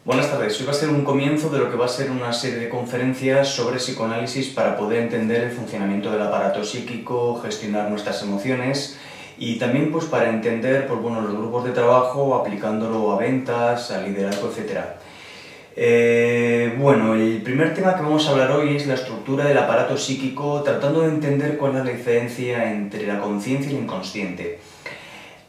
Buenas tardes, hoy va a ser un comienzo de lo que va a ser una serie de conferencias sobre psicoanálisis para poder entender el funcionamiento del aparato psíquico, gestionar nuestras emociones y también pues para entender pues, bueno, los grupos de trabajo aplicándolo a ventas, a liderazgo, etc. Bueno, el primer tema que vamos a hablar hoy es la estructura del aparato psíquico, tratando de entender cuál es la diferencia entre la conciencia y el inconsciente.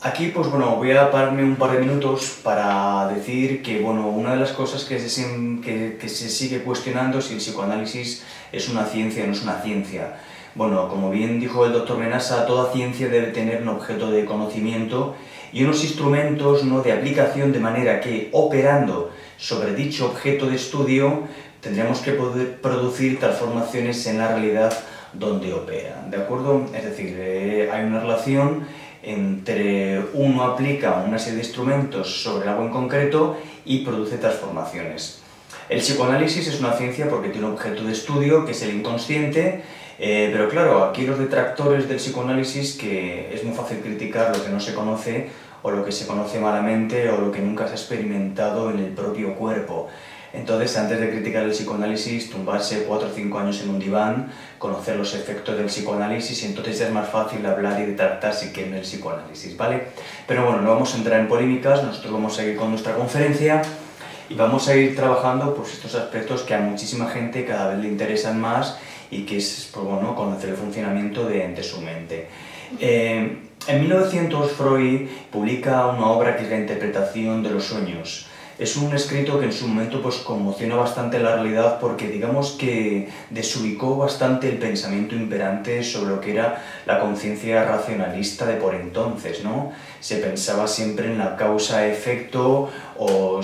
Aquí, pues bueno, voy a pararme un par de minutos para decir que, bueno, una de las cosas que se sigue cuestionando es si el psicoanálisis es una ciencia o no es una ciencia. Bueno, como bien dijo el doctor Menasa, toda ciencia debe tener un objeto de conocimiento y unos instrumentos, ¿no?, de aplicación, de manera que, operando sobre dicho objeto de estudio, tendríamos que poder producir transformaciones en la realidad donde opera, ¿de acuerdo? Es decir, hay una relación entre uno aplica una serie de instrumentos sobre algo en concreto y produce transformaciones. El psicoanálisis es una ciencia porque tiene un objeto de estudio que es el inconsciente, pero claro, aquí los detractores del psicoanálisis, que es muy fácil criticar lo que no se conoce o lo que se conoce malamente o lo que nunca se ha experimentado en el propio cuerpo. Entonces, antes de criticar el psicoanálisis, tumbarse 4 o 5 años en un diván, conocer los efectos del psicoanálisis y entonces es más fácil hablar y detractar si quieren el psicoanálisis, ¿vale? Pero bueno, no vamos a entrar en polémicas, nosotros vamos a ir con nuestra conferencia y vamos a ir trabajando pues, estos aspectos que a muchísima gente cada vez le interesan más y que es, pues, bueno, conocer el funcionamiento de su mente. En 1900 Freud publica una obra que es la interpretación de los sueños. Es un escrito que en su momento pues, conmociona bastante la realidad porque digamos que desubicó bastante el pensamiento imperante sobre lo que era la conciencia racionalista de por entonces, ¿no? Se pensaba siempre en la causa-efecto o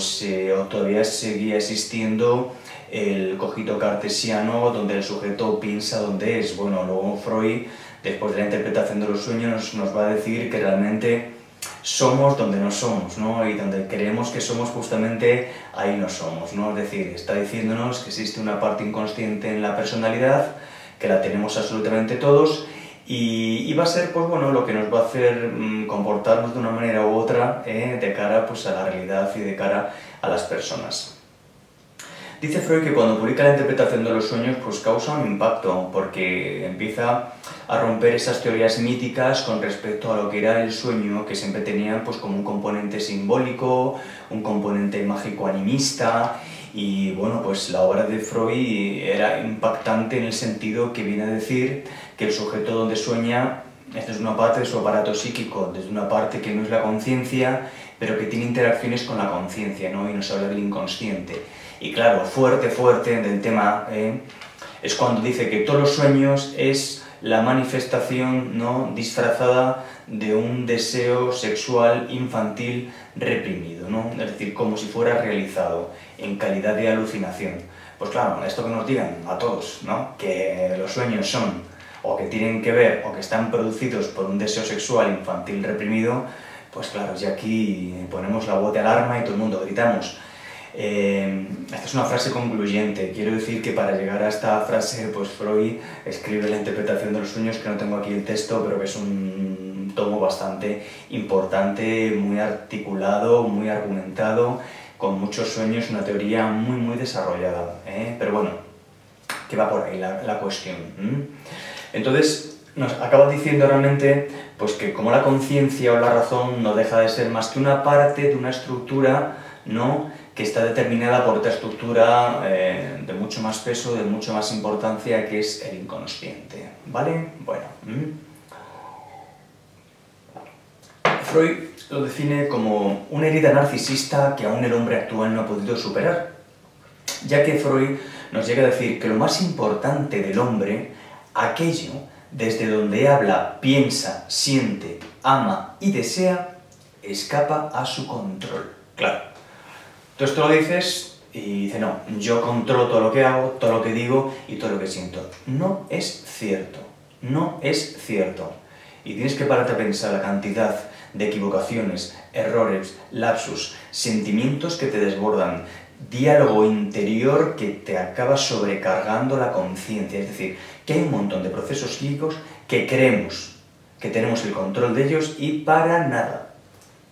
todavía seguía existiendo el cogito cartesiano donde el sujeto piensa dónde es. Bueno, luego Freud, después de la interpretación de los sueños, nos va a decir que realmente somos donde no somos, ¿no? Y donde creemos que somos justamente ahí no somos, ¿no? Es decir, está diciéndonos que existe una parte inconsciente en la personalidad, que la tenemos absolutamente todos y va a ser, pues bueno, lo que nos va a hacer comportarnos de una manera u otra de cara pues, a la realidad y de cara a las personas. Dice Freud que cuando publica la interpretación de los sueños pues causa un impacto porque empieza a romper esas teorías míticas con respecto a lo que era el sueño, que siempre tenían pues como un componente simbólico, un componente mágico-animista y bueno, pues la obra de Freud era impactante en el sentido que viene a decir que el sujeto donde sueña es desde una parte de su aparato psíquico, desde una parte que no es la conciencia, pero que tiene interacciones con la conciencia, ¿no? Y nos habla del inconsciente. Y claro, fuerte del tema es cuando dice que todos los sueños es la manifestación, ¿no?, disfrazada de un deseo sexual infantil reprimido, ¿no? Es decir, como si fuera realizado en calidad de alucinación. Pues claro, esto que nos digan a todos, ¿no?, que los sueños son o que tienen que ver o que están producidos por un deseo sexual infantil reprimido, pues claro, ya aquí ponemos la voz de alarma y todo el mundo gritamos. Esta es una frase concluyente, quiero decir que para llegar a esta frase pues Freud escribe la interpretación de los sueños, que no tengo aquí el texto, pero que es un tomo bastante importante, muy articulado, muy argumentado, con muchos sueños, una teoría muy desarrollada, pero bueno, que va por ahí la cuestión. Entonces nos acaba diciendo realmente pues, que como la conciencia o la razón no deja de ser más que una parte de una estructura, ¿no?, que está determinada por otra estructura de mucho más peso, de mucho más importancia, que es el inconsciente, ¿vale? Bueno. Freud lo define como una herida narcisista que aún el hombre actual no ha podido superar, ya que Freud nos llega a decir que lo más importante del hombre, aquello desde donde habla, piensa, siente, ama y desea, escapa a su control. Claro. Entonces tú lo dices y dices, no, yo controlo todo lo que hago, todo lo que digo y todo lo que siento. No es cierto, no es cierto. Y tienes que pararte a pensar la cantidad de equivocaciones, errores, lapsus, sentimientos que te desbordan, diálogo interior que te acaba sobrecargando la conciencia. Es decir, que hay un montón de procesos psíquicos que creemos que tenemos el control de ellos y para nada.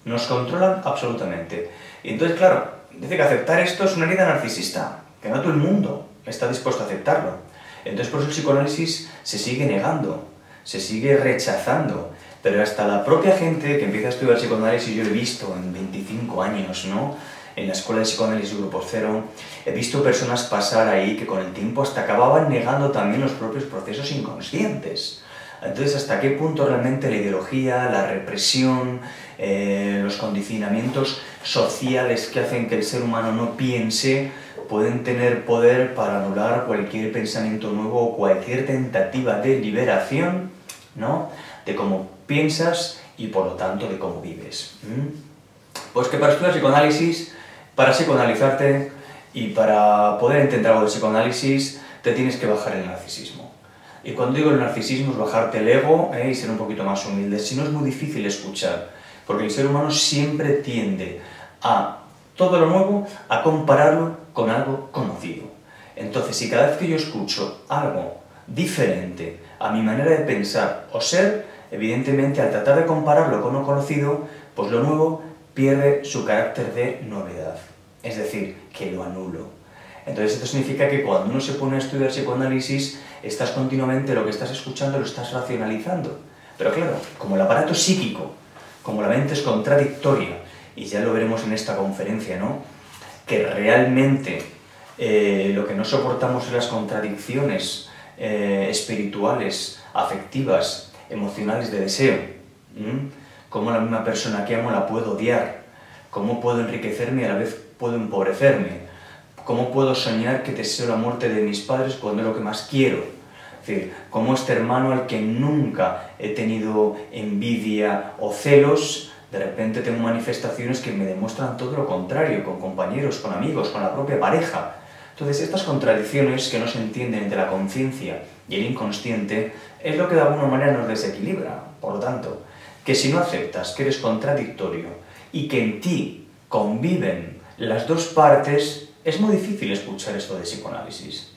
Nos controlan absolutamente. Y entonces, claro, dice que aceptar esto es una herida narcisista, que no todo el mundo está dispuesto a aceptarlo. Entonces por eso el psicoanálisis se sigue negando, se sigue rechazando, pero hasta la propia gente que empieza a estudiar psicoanálisis, yo lo he visto en 25 años, ¿no? En la escuela de psicoanálisis Grupo Cero, he visto personas pasar ahí que con el tiempo hasta acababan negando también los propios procesos inconscientes. Entonces, ¿hasta qué punto realmente la ideología, la represión, los condicionamientos sociales que hacen que el ser humano no piense, pueden tener poder para anular cualquier pensamiento nuevo o cualquier tentativa de liberación, ¿no? De cómo piensas y por lo tanto de cómo vives? Pues que para estudiar psicoanálisis, para psicoanalizarte y para poder entender algo de psicoanálisis, te tienes que bajar el narcisismo. Y cuando digo el narcisismo es bajarte el ego y ser un poquito más humilde. Si no, es muy difícil escuchar, porque el ser humano siempre tiende a todo lo nuevo, a compararlo con algo conocido. Entonces, si cada vez que yo escucho algo diferente a mi manera de pensar o ser, evidentemente al tratar de compararlo con lo conocido, pues lo nuevo pierde su carácter de novedad. Es decir, que lo anulo. Entonces esto significa que cuando uno se pone a estudiar psicoanálisis, estás continuamente lo que estás escuchando lo estás racionalizando. Pero claro, como el aparato psíquico, como la mente es contradictoria, y ya lo veremos en esta conferencia, ¿no? Que realmente lo que no soportamos es las contradicciones espirituales, afectivas, emocionales de deseo. Cómo la misma persona que amo la puedo odiar, cómo puedo enriquecerme y a la vez puedo empobrecerme, cómo puedo soñar que deseo la muerte de mis padres cuando es lo que más quiero. Es decir, cómo este hermano al que nunca he tenido envidia o celos, de repente tengo manifestaciones que me demuestran todo lo contrario, con compañeros, con amigos, con la propia pareja. Entonces, estas contradicciones que no se entienden entre la conciencia y el inconsciente es lo que de alguna manera nos desequilibra. Por lo tanto, que si no aceptas que eres contradictorio y que en ti conviven las dos partes, es muy difícil escuchar esto de psicoanálisis,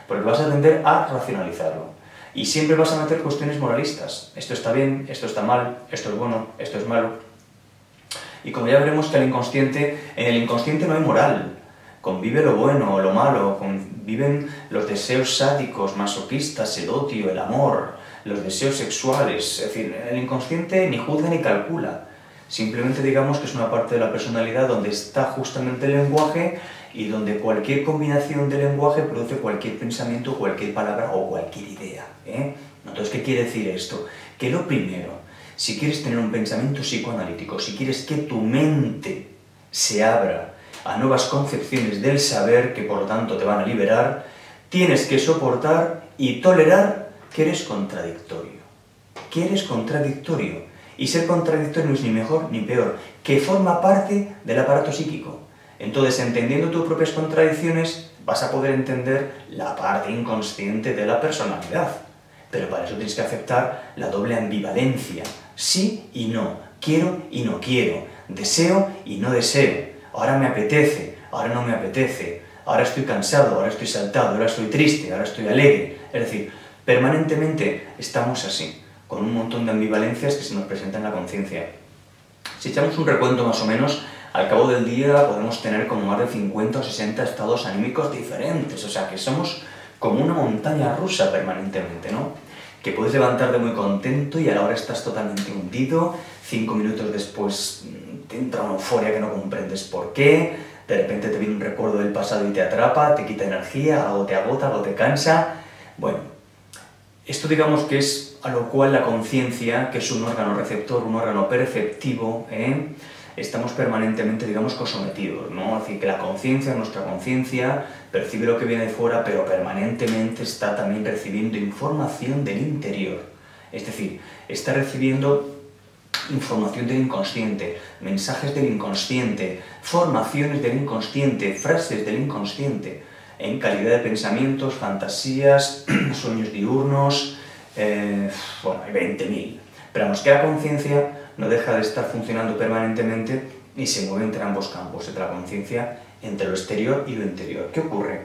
porque vas a tender a racionalizarlo. Y siempre vas a meter cuestiones moralistas. Esto está bien, esto está mal, esto es bueno, esto es malo. Y como ya veremos que en el inconsciente no hay moral. Convive lo bueno o lo malo, conviven los deseos sádicos, masoquistas, el odio, el amor, los deseos sexuales. Es decir, el inconsciente ni juzga ni calcula. Simplemente digamos que es una parte de la personalidad donde está justamente el lenguaje y donde cualquier combinación de lenguaje produce cualquier pensamiento, cualquier palabra o cualquier idea. Entonces, ¿qué quiere decir esto? Que lo primero, si quieres tener un pensamiento psicoanalítico, si quieres que tu mente se abra a nuevas concepciones del saber, que por lo tanto te van a liberar, tienes que soportar y tolerar que eres contradictorio. Que eres contradictorio. Y ser contradictorio no es ni mejor ni peor, que forma parte del aparato psíquico. Entonces, entendiendo tus propias contradicciones, vas a poder entender la parte inconsciente de la personalidad. Pero para eso tienes que aceptar la doble ambivalencia. Sí y no. Quiero y no quiero. Deseo y no deseo. Ahora me apetece, ahora no me apetece. Ahora estoy cansado, ahora estoy saltado, ahora estoy triste, ahora estoy alegre. Es decir, permanentemente estamos así, con un montón de ambivalencias que se nos presentan en la conciencia. Si echamos un recuento más o menos, al cabo del día podemos tener como más de 50 o 60 estados anímicos diferentes, o sea que somos como una montaña rusa permanentemente, ¿no? Que puedes levantarte muy contento y a la hora estás totalmente hundido, 5 minutos después te entra una euforia que no comprendes por qué, de repente te viene un recuerdo del pasado y te atrapa, te quita energía, algo te agota, algo te cansa. Bueno, esto digamos que es a lo cual la conciencia, que es un órgano receptor, un órgano perceptivo, estamos permanentemente, digamos, sometidos, ¿no? Es decir, que la conciencia, nuestra conciencia, percibe lo que viene de fuera, pero permanentemente está también recibiendo información del interior. Es decir, está recibiendo información del inconsciente, mensajes del inconsciente, formaciones del inconsciente, frases del inconsciente, en calidad de pensamientos, fantasías, sueños diurnos, bueno, hay 20.000. Pero vamos, que la conciencia no deja de estar funcionando permanentemente y se mueve entre ambos campos, entre la conciencia, entre lo exterior y lo interior. ¿Qué ocurre?